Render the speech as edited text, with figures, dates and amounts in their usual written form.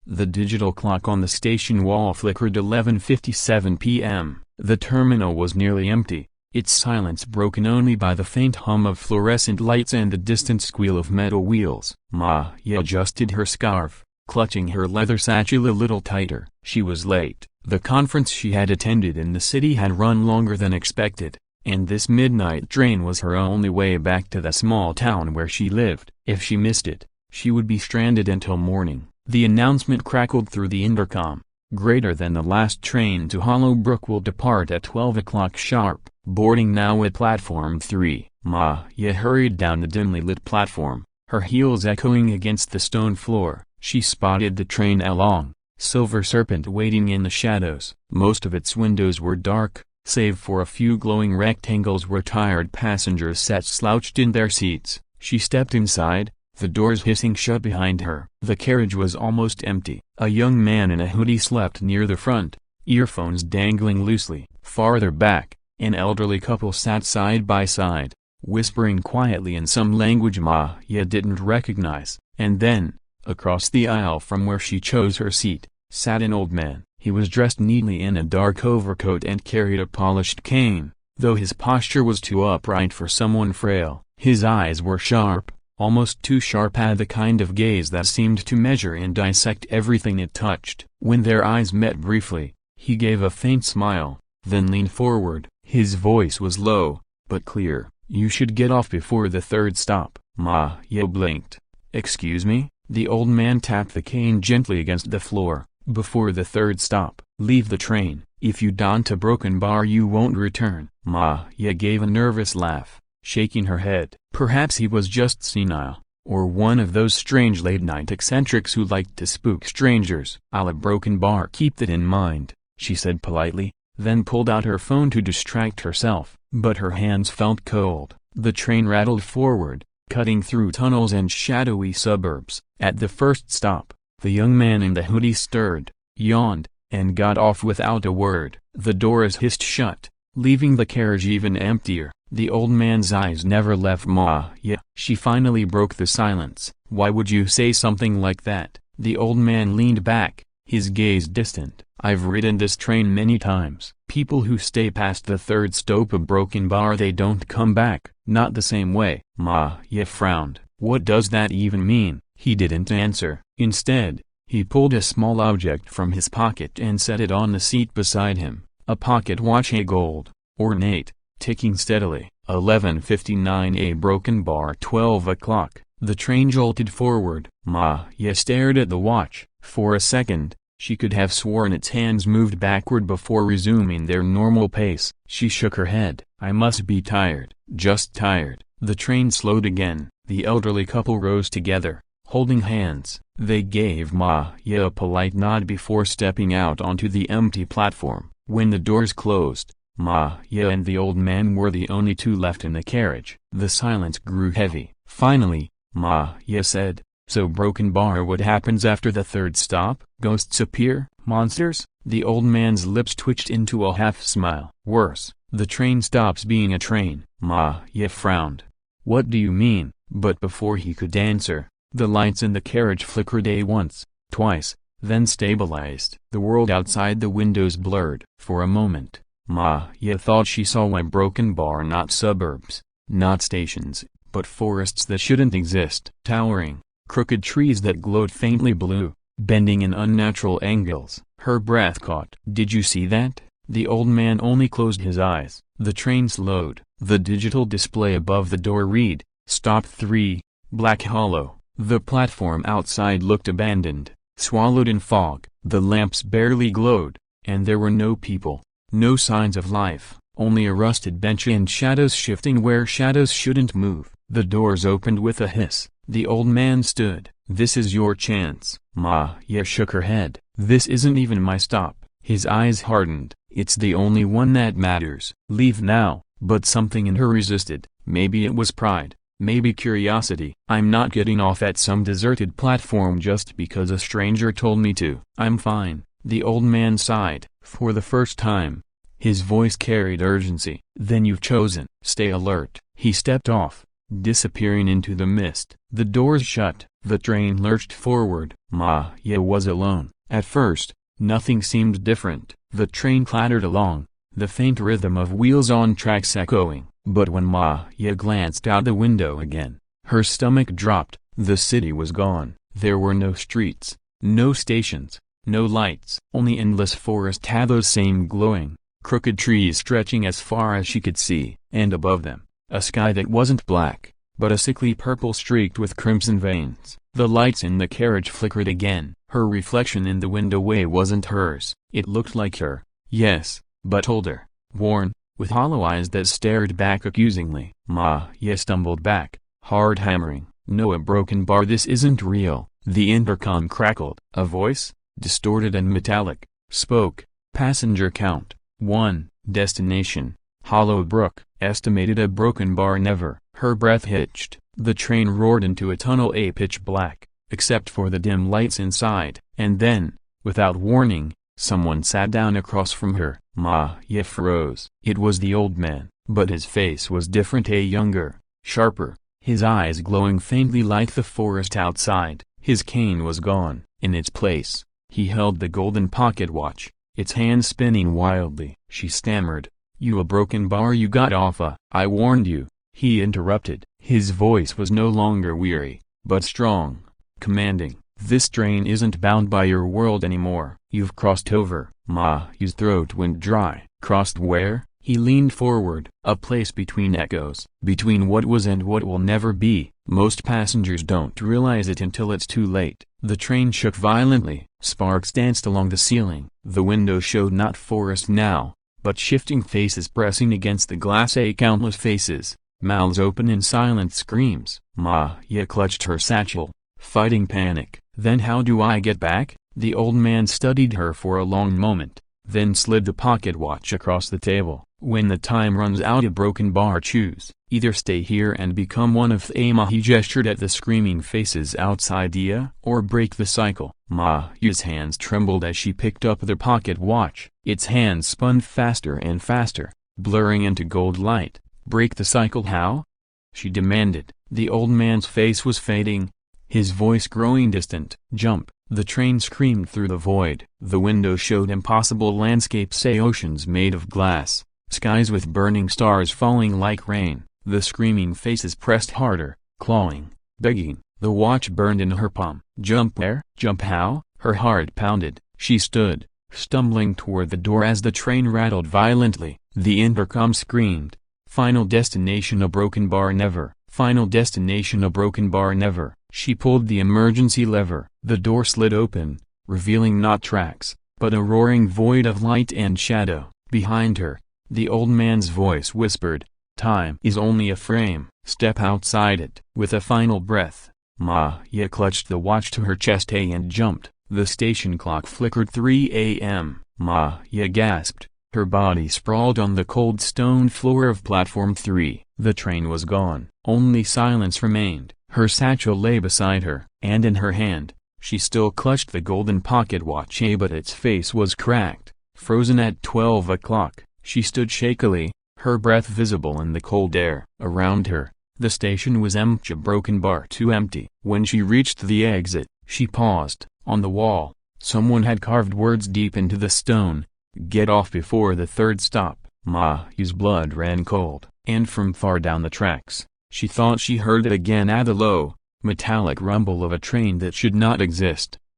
The digital clock on the station wall flickered 11:57 p.m. The terminal was nearly empty, its silence broken only by the faint hum of fluorescent lights and the distant squeal of metal wheels. Maya adjusted her scarf, clutching her leather satchel a little tighter. She was late. The conference she had attended in the city had run longer than expected, and this midnight train was her only way back to the small town where she lived. If she missed it, she would be stranded until morning. The announcement crackled through the intercom. Greater than the last train to Hollowbrook will depart at 12 o'clock sharp. Boarding now at platform 3. Maya hurried down the dimly lit platform, her heels echoing against the stone floor. She spotted the train along, Silver Serpent waiting in the shadows. Most of its windows were dark, save for a few glowing rectangles where tired passengers sat slouched in their seats. She stepped inside, the doors hissing shut behind her. The carriage was almost empty. A young man in a hoodie slept near the front, earphones dangling loosely. Farther back, an elderly couple sat side by side, whispering quietly in some language Maya didn't recognize. And then, across the aisle from where she chose her seat, sat an old man. He was dressed neatly in a dark overcoat and carried a polished cane, though his posture was too upright for someone frail. His eyes were sharp, almost too sharp, had the kind of gaze that seemed to measure and dissect everything it touched. When their eyes met briefly, he gave a faint smile, then leaned forward. His voice was low, but clear. "You should get off before the third stop." Maya blinked. "Excuse me?" The old man tapped the cane gently against the floor. "Before the third stop. Leave the train. If you don't a broken bar you won't return." Maya gave a nervous laugh, shaking her head. Perhaps he was just senile, or one of those strange late-night eccentrics who liked to spook strangers. "I'll a broken bar. Keep that in mind," she said politely, then pulled out her phone to distract herself. But her hands felt cold. The train rattled forward, cutting through tunnels and shadowy suburbs. At the first stop, the young man in the hoodie stirred, yawned, and got off without a word. The doors hissed shut, leaving the carriage even emptier. The old man's eyes never left Maya. She finally broke the silence. "Why would you say something like that?" The old man leaned back, his gaze distant. "I've ridden this train many times. People who stay past the third stop a broken bar, they don't come back. Not the same way." Maya frowned. "What does that even mean?" He didn't answer. Instead, he pulled a small object from his pocket and set it on the seat beside him. A pocket watch, a gold, ornate, ticking steadily. 11:59, a broken bar. 12 o'clock. The train jolted forward. Maya stared at the watch. For a second, she could have sworn its hands moved backward before resuming their normal pace. She shook her head. "I must be tired. Just tired." The train slowed again. The elderly couple rose together, holding hands. They gave Maya a polite nod before stepping out onto the empty platform. When the doors closed, Maya and the old man were the only two left in the carriage. The silence grew heavy. Finally, Maya said, "So broken bar, what happens after the third stop? Ghosts appear? Monsters?" The old man's lips twitched into a half-smile. "Worse, the train stops being a train." Maya frowned. "What do you mean?" But before he could answer, the lights in the carriage flickered once, twice, then stabilized. The world outside the windows blurred. For a moment, Maya thought she saw a broken bar, not suburbs, not stations, but forests that shouldn't exist. Towering, crooked trees that glowed faintly blue, bending in unnatural angles. Her breath caught. "Did you see that?" The old man only closed his eyes. The train slowed. The digital display above the door read, "Stop 3, Black Hollow." The platform outside looked abandoned, swallowed in fog. The lamps barely glowed, and there were no people, no signs of life, only a rusted bench and shadows shifting where shadows shouldn't move. The doors opened with a hiss. The old man stood. "This is your chance." Maya shook her head. "This isn't even my stop." His eyes hardened. "It's the only one that matters. Leave now." But something in her resisted. Maybe it was pride, maybe curiosity. "I'm not getting off at some deserted platform just because a stranger told me to." "I'm fine." The old man sighed. For the first time, his voice carried urgency. "Then you've chosen. Stay alert." He stepped off, disappearing into the mist. The doors shut. The train lurched forward. Maya was alone. At first, nothing seemed different. The train clattered along, the faint rhythm of wheels on tracks echoing. But when Maya glanced out the window again, her stomach dropped. The city was gone. There were no streets, no stations, no lights. Only endless forest had those same glowing, crooked trees stretching as far as she could see. And above them, a sky that wasn't black, but a sickly purple streaked with crimson veins. The lights in the carriage flickered again. Her reflection in the window wasn't hers. It looked like her, yes, but older, worn, with hollow eyes that stared back accusingly. Maya stumbled back, hard hammering. "No, a broken bar, this isn't real." The intercom crackled. A voice, distorted and metallic, spoke. "Passenger count, 1, destination, Hollow Brook, estimated a broken bar never." Her breath hitched. The train roared into a tunnel pitch black, except for the dim lights inside. And then, without warning, someone sat down across from her. Maya froze. It was the old man, but his face was different, younger, sharper, his eyes glowing faintly like the forest outside. His cane was gone. In its place, he held the golden pocket watch, its hands spinning wildly. She stammered, "You a broken bar you got off a—" "I warned you," he interrupted. His voice was no longer weary, but strong, commanding. "This train isn't bound by your world anymore. You've crossed over." Maya's throat went dry. "Crossed where?" He leaned forward. "A place between echoes. Between what was and what will never be. Most passengers don't realize it until it's too late." The train shook violently. Sparks danced along the ceiling. The window showed not forest now, but shifting faces pressing against the glass. Countless faces, mouths open in silent screams. Maya clutched her satchel, fighting panic. "Then how do I get back?" The old man studied her for a long moment, then slid the pocket watch across the table. "When the time runs out, a broken bar, choose. Either stay here and become one of them," he gestured at the screaming faces outside, "or break the cycle." Maya's hands trembled as she picked up the pocket watch. Its hands spun faster and faster, blurring into gold light. "Break the cycle how?" she demanded. The old man's face was fading, his voice growing distant. "Jump!" The train screamed through the void. The window showed impossible landscapes, oceans made of glass, skies with burning stars falling like rain. The screaming faces pressed harder, clawing, begging. The watch burned in her palm. "Jump where? Jump how?" Her heart pounded. She stood, stumbling toward the door as the train rattled violently. The intercom screamed, "Final destination, a broken bar never. Final destination, a broken bar never." She pulled the emergency lever. The door slid open, revealing not tracks, but a roaring void of light and shadow. Behind her, the old man's voice whispered, "Time is only a frame. Step outside it." With a final breath, Maya clutched the watch to her chest and jumped. The station clock flickered 3 a.m. Maya gasped. Her body sprawled on the cold stone floor of platform 3. The train was gone. Only silence remained. Her satchel lay beside her, and in her hand, she still clutched the golden pocket watch, but its face was cracked, frozen at 12 o'clock. She stood shakily, her breath visible in the cold air. Around her, the station was empty, a broken bar too empty. When she reached the exit, she paused. On the wall, someone had carved words deep into the stone, "Get off before the third stop." Maya's blood ran cold, and from far down the tracks, she thought she heard it again, the low, metallic rumble of a train that should not exist.